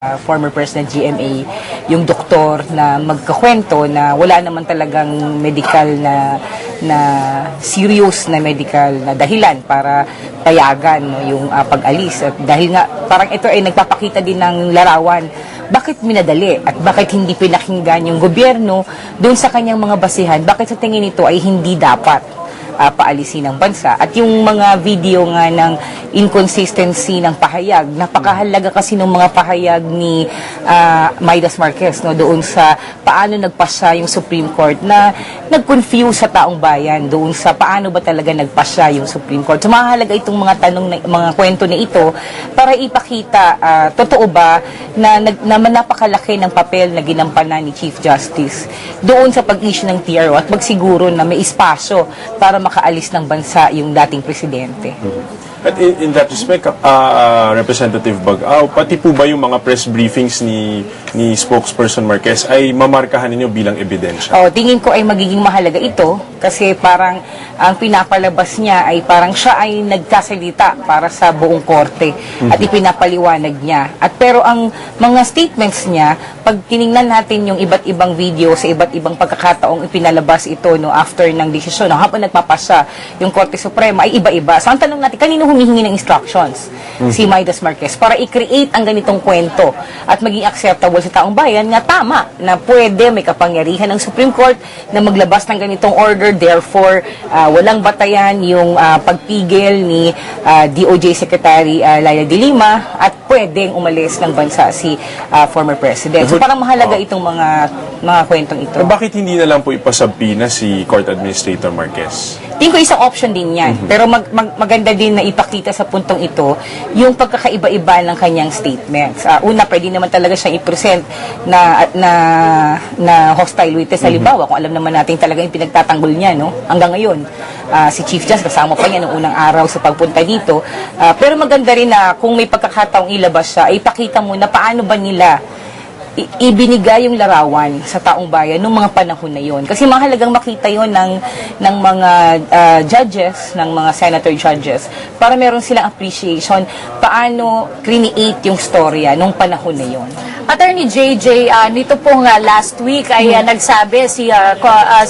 Former President GMA, yung doktor na magkakwento na wala naman talagang medical na serious na medical na dahilan para payagan yung pag-alis. At dahil nga parang ito ay nagpapakita din ng larawan, bakit minadali at bakit hindi pinakinggan yung gobyerno doon sa kanyang mga basihan, bakit sa tingin nito ay hindi dapat paalisin ng bansa. At yung mga video nga ng inconsistency ng pahayag, napakahalaga kasi ng mga pahayag ni Maidas Marquez doon sa paano nagpasya yung Supreme Court na nag-confuse sa taong bayan doon sa paano ba talaga nagpasya yung Supreme Court. So mahalaga itong mga tanong, mga kwento na ito para ipakita totoo ba na napakalaki ng papel na ginampanan ni Chief Justice doon sa pag-issue ng TRO at magsiguro na may espasyo para makaalis ng bansa yung dating presidente. At in that respect, Representative Bagao, pati po ba yung mga press briefings ni spokesperson Marquez ay mamarkahan ninyo bilang ebidensya? Tingin ko ay magiging mahalaga ito kasi parang ang pinapalabas niya ay parang siya ay nagkasalita para sa buong korte at ipinapaliwanag niya. At pero ang mga statements niya, pag tiningnan natin yung iba't ibang video sa iba't ibang pagkakataong ipinalabas ito after ng desisyon, habang nagpapasa yung Korte Suprema ay iba-iba. So ang tanong natin, kanino humihingi ng instructions si Maidas Marquez para i-create ang ganitong kwento at maging acceptable sa taong bayan nga tama na pwede may kapangyarihan ng Supreme Court na maglabas ng ganitong order, therefore walang batayan yung pagpigil ni DOJ Secretary Laila de Lima at pwedeng umalis ng bansa si former president. So parang mahalaga itong mga kwentong ito. Bakit hindi na lang po ipasabina si Court Administrator Marquez? Tingin ko isang option din yan. Pero maganda din na ipakita sa puntong ito yung pagkakaiba-iba ng kanyang statements. Una, pwede naman talaga siyang i-present na hostile witness. Halimbawa, kung alam naman natin talaga yung pinagtatanggol niya, hanggang ngayon, si Chief Justice, kasama pa niya noong unang araw sa pagpunta dito. Pero maganda rin na kung may pagkakataong ilabas siya, ipakita mo na paano ba nila ibinigay yung larawan sa taong bayan noong mga panahon na yon. Kasi mahalagang makita yon ng mga judges, ng mga senator judges, para meron silang appreciation paano create yung storya noong panahon na yon. Attorney JJ, nito pong last week ay nagsabi si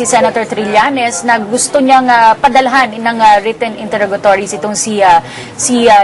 Senator Trillanes na gusto niyang padalhan ng written interrogatories itong si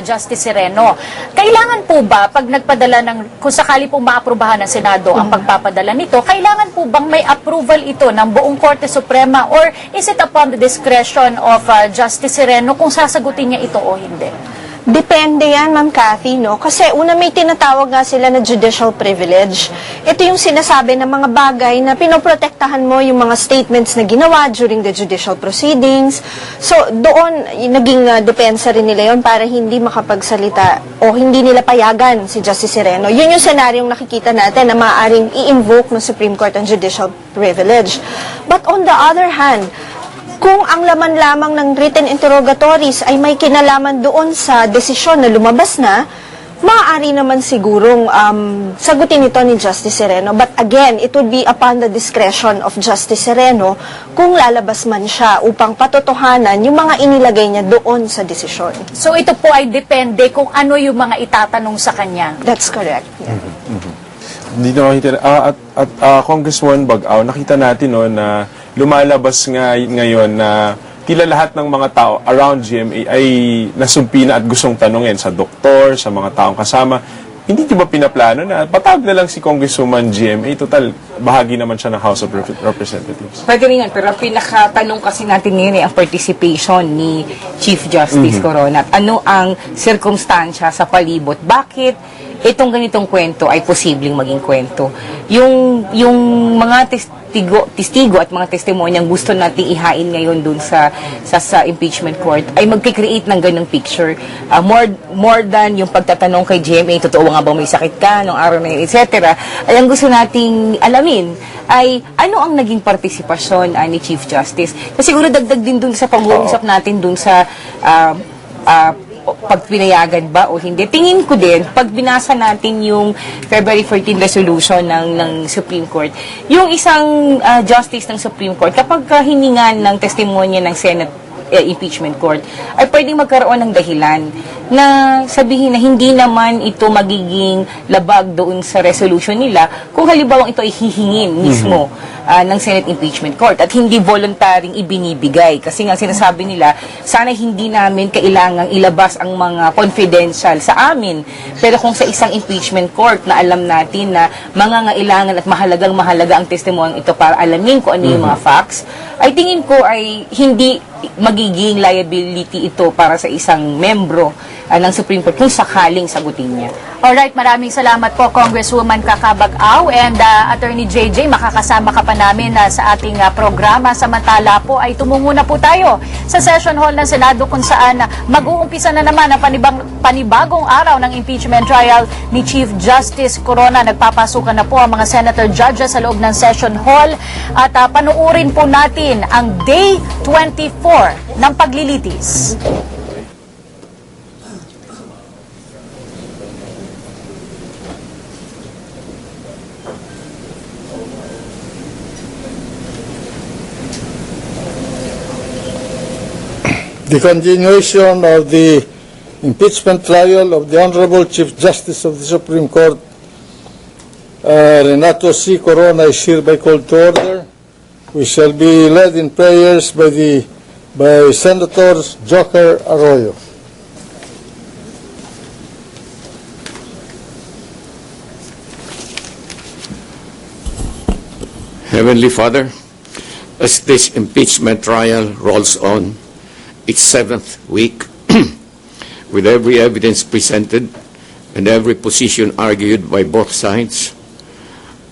Justice Sereno. Kailangan po ba, pag nagpadala kung sakali pong maaprubahan ng Senado ang pagpapadala nito, kailangan po bang may approval ito ng buong Korte Suprema or is it upon the discretion of Justice Sereno kung sasagutin niya ito o hindi? Depende yan, Ma'am Cathy, Kasi una may tinatawag nga sila na judicial privilege. Ito yung sinasabi ng mga bagay na pinoprotektahan mo yung mga statements na ginawa during the judicial proceedings. So, doon, naging depensa rin nila yon para hindi makapagsalita o hindi nila payagan si Justice Sereno. Yun yung senaryong nakikita natin na maaaring i-invoke ng Supreme Court ang judicial privilege. But on the other hand, kung ang laman lamang ng written interrogatories ay may kinalaman doon sa desisyon na lumabas na, maaari naman sigurong sagutin ito ni Justice Sereno. But again, it would be upon the discretion of Justice Sereno kung lalabas man siya upang patotohanan yung mga inilagay niya doon sa desisyon. So ito po ay depende kung ano yung mga itatanong sa kanya. That's correct. Yeah. Dito nakita, Congresswoman Bagao, nakita natin na lumalabas ngayon na tila lahat ng mga tao around GMA ay nasumpina at gustong tanungin sa doktor, sa mga taong kasama. Hindi ba pinaplano na patawag na lang si Congresswoman GMA? Total, bahagi naman siya ng House of Representatives. Pwede rin yan, pero ang pinakatanong kasi natin ngayon ay ang participation ni Chief Justice Corona. Ano ang sirkumstansya sa palibot? Bakit itong ganitong kwento ay posibleng maging kwento? Yung mga testigo at mga testimonyang gusto nating ihain ngayon dun sa impeachment court ay magkikreate ng ganung picture. More than yung pagtatanong kay GMA, totoo nga ba may sakit ka nung araw na yun, etc. Ay ang gusto nating alamin ay ano ang naging partisipasyon ni Chief Justice. Kasi siguro dagdag din dun sa pag-uusap natin dun sa pag pinayagan ba o hindi. Tingin ko din, pag binasa natin yung February 14 resolution ng Supreme Court, yung isang justice ng Supreme Court, kapag hiningan ng testimonya ng Senate impeachment court, ay pwedeng magkaroon ng dahilan na sabihin na hindi naman ito magiging labag doon sa resolution nila kung halimbawa ito ay hihingin mismo ng Senate Impeachment Court at hindi voluntaring ibinibigay. Kasi nga sinasabi nila, sana hindi namin kailangang ilabas ang mga confidential sa amin. Pero kung sa isang impeachment court na alam natin na mangangailangan at mahalaga ang testimonyong ito para alamin kung ano yung mga facts, ay tingin ko ay hindi magiging liability ito para sa isang membro ng Supreme Court kung sakaling sagutin niya. Alright, maraming salamat po Congresswoman Kakabag-Aw and Attorney JJ, makakasama ka pa namin sa ating programa. Samantala po ay tumungo na po tayo sa session hall ng Senado kung saan mag-uumpisa na naman ang panibagong araw ng impeachment trial ni Chief Justice Corona. Nagpapasukan na po ang mga senator judges sa loob ng session hall at panuurin po natin ang Day 24 ng paglilitis. The continuation of the impeachment trial of the Honorable Chief Justice of the Supreme Court, Renato C. Corona, is hereby called to order. We shall be led in prayers by Senator Joker Arroyo. Heavenly Father, as this impeachment trial rolls on its 7th week, with every evidence presented and every position argued by both sides,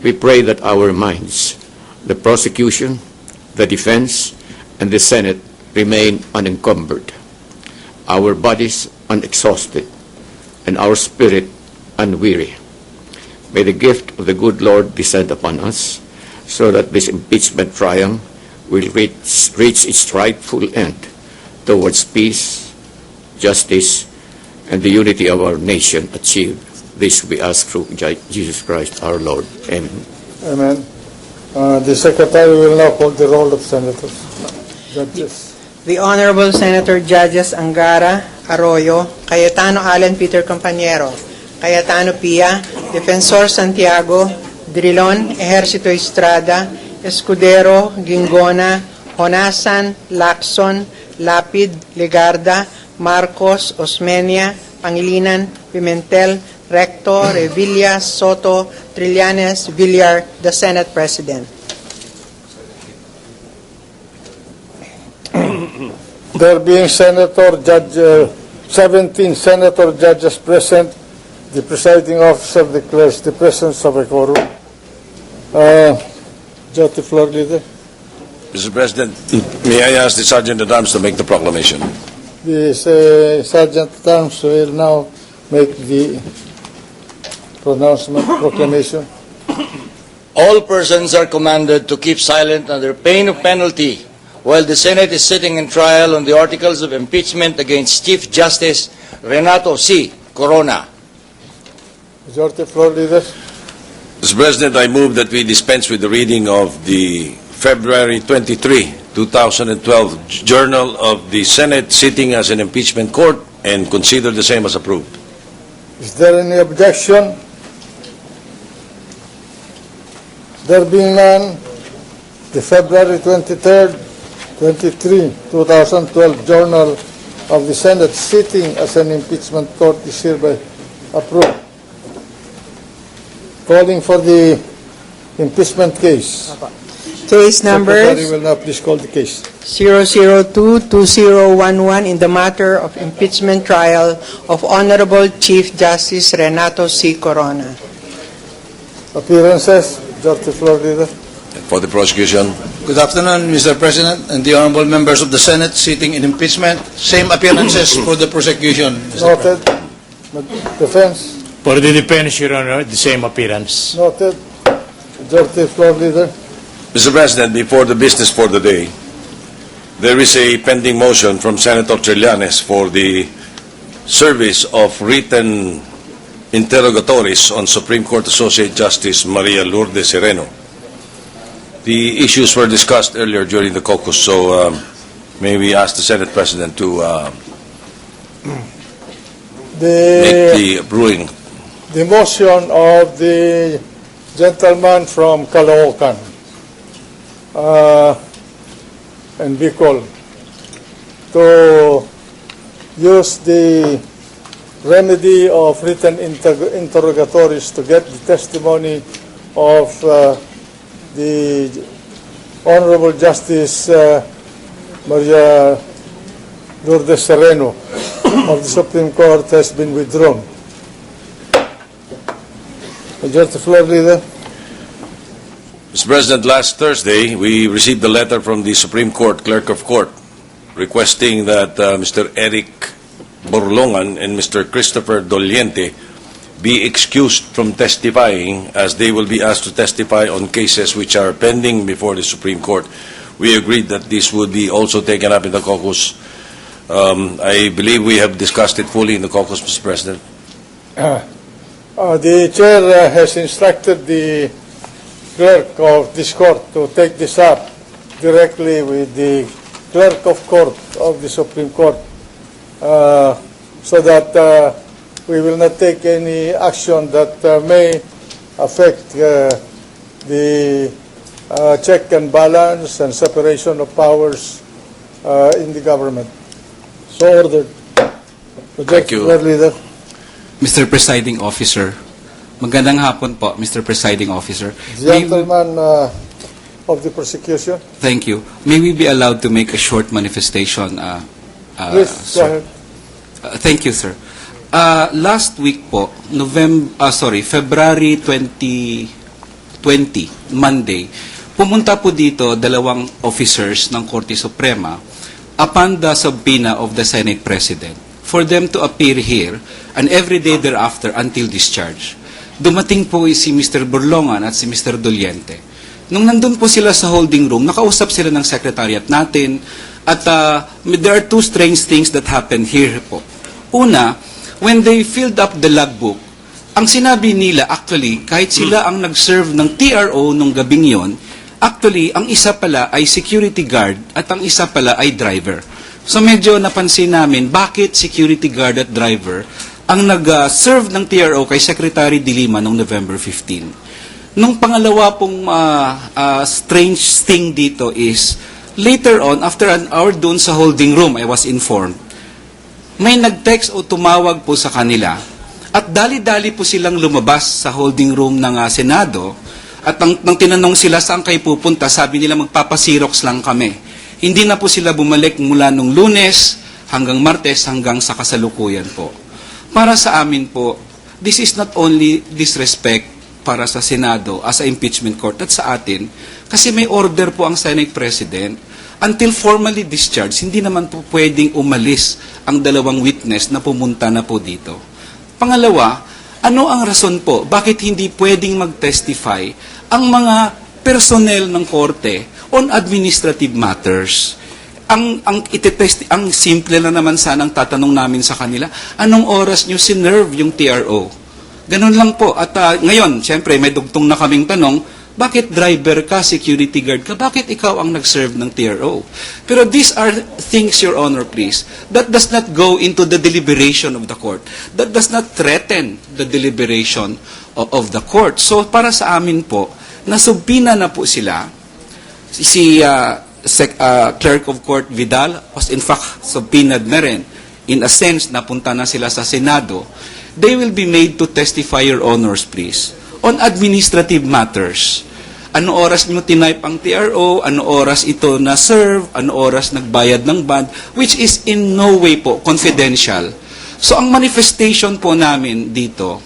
we pray that our minds, the prosecution, the defense, and the Senate remain unencumbered, our bodies unexhausted, and our spirit unweary. May the gift of the good Lord descend upon us, so that this impeachment trial will reach its rightful end towards peace, justice, and the unity of our nation achieved. This we ask through Jesus Christ our Lord. Amen. Amen. The Secretary will now call the roll of senators. Judges. The Honorable Senator Judges Angara, Arroyo, Cayetano Alan Peter Compañero, Cayetano Pia, Defensor Santiago, Drilon Ejercito Estrada, Escudero, Gingona, Honasan, Lacson, Lapid, Legarda, Marcos, Osmeña, Pangilinan, Pimentel, Recto, Revilla, Soto, Trillanes, Villar, the Senate President. There being 17 senator judges present, the presiding officer declares the presence of a quorum. Judge, floor leader. Mr. President, may I ask the Sergeant at Arms to make the proclamation? The Sergeant at Arms will now make the proclamation. All persons are commanded to keep silent under pain of penalty while the Senate is sitting in trial on the articles of impeachment against Chief Justice Renato C. Corona. Majority floor leader. Mr. President, I move that we dispense with the reading of the February 23, 2012 Journal of the Senate sitting as an impeachment court and consider the same as approved. Is there any objection? There being none, the February 23, 2012 Journal of the Senate sitting as an impeachment court is hereby approved. Calling for the impeachment case. Case numbers Secretary will now please call the case. 002-2011 in the matter of impeachment trial of Honorable Chief Justice Renato C. Corona. Appearances, Majority floor leader. For the prosecution, Good afternoon, Mr. President, and the honorable members of the Senate sitting in impeachment. Same appearances for the prosecution. Mr. Noted. Defense. For the defense, Your Honor, the same appearance. Noted. Majority floor leader. Mr. President, before the business for the day, there is a pending motion from Senator Trillanes for the service of written interrogatories on Supreme Court Associate Justice Maria Lourdes Sereno. The issues were discussed earlier during the caucus, so may we ask the Senate President to make The, the ruling. the motion of the gentleman from Caloocan and Bicol to use the remedy of written interrogatories to get the testimony of the Honorable Justice Maria Lourdes Sereno of the Supreme Court has been withdrawn. Adjourn the floor, Leader. Mr. President, last Thursday, we received a letter from the Supreme Court Clerk of Court requesting that Mr. Eric Borlongan and Mr. Christopher Doliente be excused from testifying as they will be asked to testify on cases which are pending before the Supreme Court. We agreed that this would be also taken up in the caucus. I believe we have discussed it fully in the caucus, Mr. President. The chair has instructed the clerk of this court to take this up directly with the clerk of court of the Supreme Court so that we will not take any action that may affect the check and balance and separation of powers in the government. So ordered. Thank you. Leader. Mr. Presiding Officer, magandang hapon po, Mr. Presiding Officer. Gentleman of the prosecution. Thank you. May we be allowed to make a short manifestation? Please, go sir? ahead. Thank you, sir. Last week po, February 2020, Monday, pumunta po dito dalawang officers ng Korte Suprema upon the subpoena of the Senate President for them to appear here and every day thereafter until discharge. Dumating po si Mr. Borlongan at si Mr. Doliente. Nung nandun po sila sa holding room, nakausap sila ng secretariat natin at there are two strange things that happened here po. Una, when they filled up the logbook, ang sinabi nila actually, kahit sila ang nag-serve ng TRO nung gabing yon, actually, ang isa pala ay security guard at ang isa pala ay driver. So medyo napansin namin, bakit security guard at driver ang nag-serve ng TRO kay Secretary De Lima noong November 15. Nung pangalawa pong strange thing dito is, later on, after an hour doon sa holding room, I was informed, may nag-text o tumawag po sa kanila at dali-dali po silang lumabas sa holding room ng Senado at nang tinanong sila saan kayo pupunta, sabi nila magpapasirox lang kami. Hindi na po sila bumalik mula nung Lunes hanggang Martes hanggang sa kasalukuyan po. Para sa amin po, this is not only disrespect para sa Senado as a impeachment court at sa atin, kasi may order po ang Senate President. Until formally discharged, hindi naman po pwedeng umalis ang dalawang witness na pumunta na po dito. Pangalawa, ano ang rason po? Bakit hindi pwedeng mag-testify ang mga personnel ng korte on administrative matters? Ang simple na naman sanang tatanong namin sa kanila, anong oras nyo sinerve yung TRO? Ganun lang po. At ngayon, siyempre, may dugtong na kaming tanong, bakit driver ka, security guard ka? Bakit ikaw ang nag-serve ng TRO? Pero these are things, Your Honor, please, that does not go into the deliberation of the court. That does not threaten the deliberation of the court. So, para sa amin po, nasubpina na po sila. Si Clerk of Court Vidal was in fact subpoenaed na rin. In a sense, napunta na sila sa Senado. They will be made to testify, Your Honors, please, on administrative matters. Ano oras nyo tinype ang TRO, ano oras ito na-serve, ano oras nagbayad ng bond, which is in no way po confidential. So ang manifestation po namin dito,